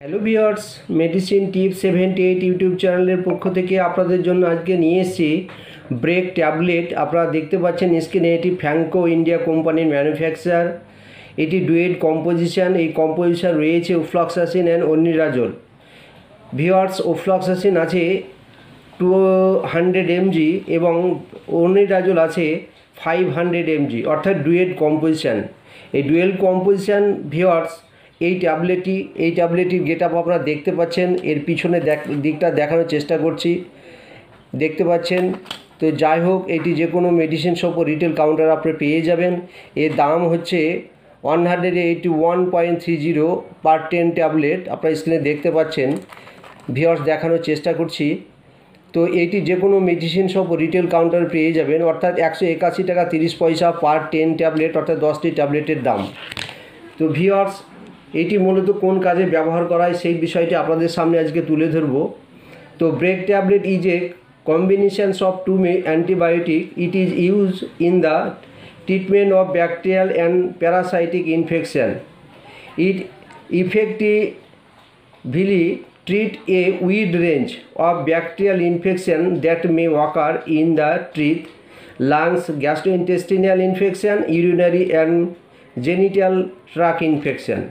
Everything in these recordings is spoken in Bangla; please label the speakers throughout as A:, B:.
A: Hello viewers, medicine tips 78 YouTube চ্যানেলের পক্ষ থেকে আপনাদের জন্য আজকে নিয়ে এসেছি ব্রেক ট্যাবলেট। আপনারা দেখতে পাচ্ছেন স্ক্রিনে, এটি ফ্র্যাঙ্কো ইন্ডিয়া কোম্পানির ম্যানুফ্যাকচার। এটি ডুয়েট কম্পোজিশন। এই কম্পোজিশন রয়েছে ওফ্লক্সাসিন অ্যান্ড অনিরাজল। ভিউয়ার্স, ওফ্লক্সাসিন আছে 200 mg এবং অনিরাজল আছে 500 mg, অর্থাৎ ডুয়েট কম্পোজিশন। এই ডুয়েল কম্পোজিশন ভিউয়ার্স, এই ট্যাবলেটটির গেট আপ আপনারা দেখতে পাচ্ছেন। এর পিছনে দিকটা দেখানোর চেষ্টা করছি, দেখতে পাচ্ছেন। তো যাই হোক, এটি যে কোনো মেডিসিন শপ ও রিটেল কাউন্টার আপনি পেয়ে যাবেন। এর দাম হচ্ছে 181.30 পার 10 ট্যাবলেট। আপনার স্ক্রিনে দেখতে পাচ্ছেন। ভিউয়ার্স, দেখানোর চেষ্টা করছি। তো এটি যে কোনো মেডিসিন শপ ও রিটেল কাউন্টার পেয়ে যাবেন, অর্থাৎ 181 টাকা 30 পয়সা পার 10 ট্যাবলেট, অর্থাৎ 10টি ট্যাবলেটের দাম। তো ভিউয়ার্স, এটি মূলত কোন কাজে ব্যবহার করা হয় সেই বিষয়টি আপনাদের সামনে আজকে তুলে ধরব। তো break tablet is a combination of two antibiotic. It is use in the treatment of bacterial and parasitic infection. It effectively treat a wide range of bacterial infection that may occur in the teeth, lungs, gastrointestinal infection, urinary and genital tract infection.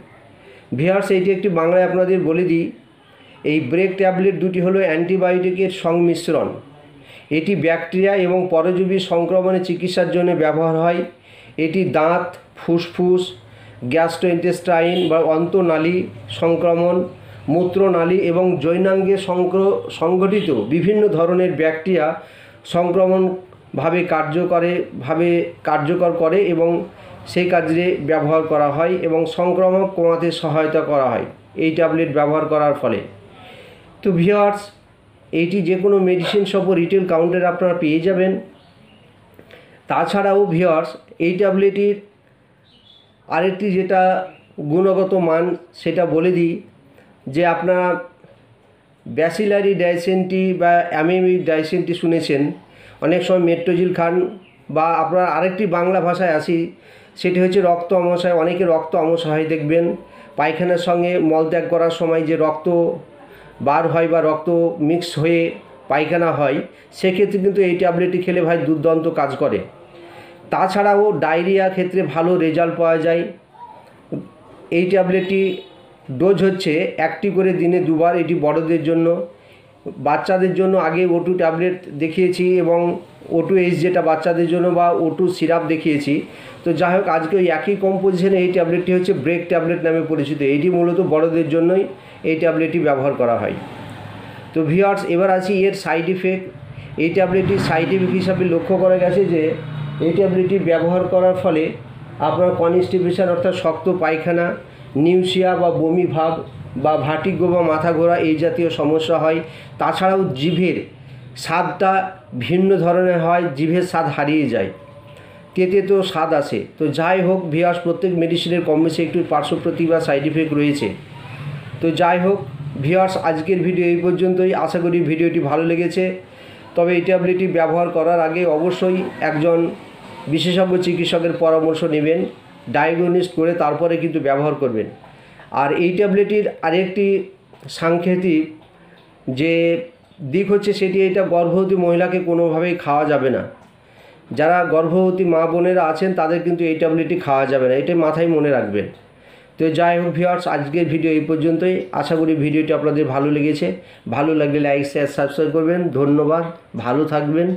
A: Viewers, এটি একটি বাংলায় আপনাদের বলে দিই। এই ব্রেক ট্যাবলেট দুটি হলো অ্যান্টিবায়োটিকের সংমিশ্রণ। এটি ব্যাকটেরিয়া এবং পরজীবী সংক্রমণের চিকিৎসার জন্য ব্যবহার হয়। এটি দাঁত, ফুসফুস, গ্যাস্ট্রোইন্টেস্টাইন বা অন্তনালী সংক্রমণ, মূত্রনালী এবং যৌনাঙ্গে সংঘটিত বিভিন্ন ধরনের ব্যাকটেরিয়া সংক্রমণভাবে কার্যকর করে এবং সেই কাজে ব্যবহার করা হয় এবং সংক্রমণ কমাতে সহায়তা করা হয় এই ট্যাবলেট ব্যবহার করার ফলে। তো ভিউয়ার্স, এইটি যে কোনো মেডিসিন শপ ও রিটেল কাউন্টারে আপনারা পেয়ে যাবেন। তাছাড়াও ভিউয়ার্স, এই ট্যাবলেটের আরেকটি যেটা গুণগত মান সেটা বলে দিই, যে আপনারা ব্যাসিলারি ডাইসেন্টি বা অ্যামিবিক ডাইসেন্টি শুনেছেন, অনেক সময় মেট্রোজিল খান, বা আপনারা আরেকটি বাংলা ভাষায় আসি, সেটি হচ্ছে রক্ত আমাশয়। অনেকে রক্ত আমাশয় হয়, দেখবেন পায়খানার সঙ্গে মলত্যাগ করার সময় যে রক্ত বার হয় বা রক্ত মিক্স হয়ে পায়খানা হয়, সেক্ষেত্রে কিন্তু এই ট্যাবলেটটি খেলে ভাই দুর্দান্ত কাজ করে। তাছাড়াও ডায়রিয়া ক্ষেত্রে ভালো রেজাল্ট পাওয়া যায়। এই ট্যাবলেটটি ডোজ হচ্ছে 1টি করে দিনে 2বার। এটি বড়দের জন্য। বাচ্চাদের জন্য আগে O2 ট্যাবলেট দেখিয়েছি এবং O2H যেটা বাচ্চাদের জন্য, বা O2 সিরাপ দেখিয়েছি। তো যাই হোক, আজকে ওই একই কম্পোজিশনে এই ট্যাবলেটটি হচ্ছে ব্রেক ট্যাবলেট নামে পরিচিত। এটি মূলত বড়দের জন্যই এই ট্যাবলেটটি ব্যবহার করা হয়। তো ভিউয়ার্স, এবার আসি এর সাইড ইফেক্ট। এই ট্যাবলেটটির সাইড ইফেক্ট হিসাবে লক্ষ্য করা গেছে যে এই ট্যাবলেটটি ব্যবহার করার ফলে আপনার কনস্টিপেশন অর্থাৎ শক্ত পায়খানা, নিউসিয়া বা বমি ভাব বা ভার্টিগো বা মাথা ঘোরা এই জাতীয় সমস্যা হয়। তাছাড়াও জিভের স্বাদটা ভিন্ন ধরনের হয়, জিভের স্বাদ হারিয়ে যায়, তেতে তো স্বাদ আসে। তো যাই হোক ভিউয়ার্স, প্রত্যেক মেডিসিনের কম বেশি একটু পার্শ্বপ্রতি বা সাইড ইফেক্ট রয়েছে। তো যাই হোক ভিউয়ার্স, আজকের ভিডিও এই পর্যন্তই। আশা করি ভিডিওটি ভালো লেগেছে। তবে এই ট্যাবলেটটি ব্যবহার করার আগে অবশ্যই একজন বিশেষজ্ঞ চিকিৎসকের পরামর্শ নেবেন, ডায়াগনোস করে তারপরে কিন্তু ব্যবহার করবেন। আর এই ট্যাবলেটের আরেকটি সাংকেতিক যে দিক হচ্ছে সেটি, এটা গর্ভবতী মহিলাকে কোনোভাবেই খাওয়া যাবে না। যারা গর্ভবতী মা বোনেরা আছেন তাদের কিন্তু এই ট্যাবলেটটি খাওয়া যাবে না, এটাই মাথায় মনে রাখবেন। তো যাই হোক ভিউয়ার্স, আজকের ভিডিও এই পর্যন্তই। আশা করি ভিডিওটি আপনাদের ভালো লেগেছে। ভালো লাগলে লাইক, শেয়ার, সাবস্ক্রাইব করবেন। ধন্যবাদ, ভালো থাকবেন।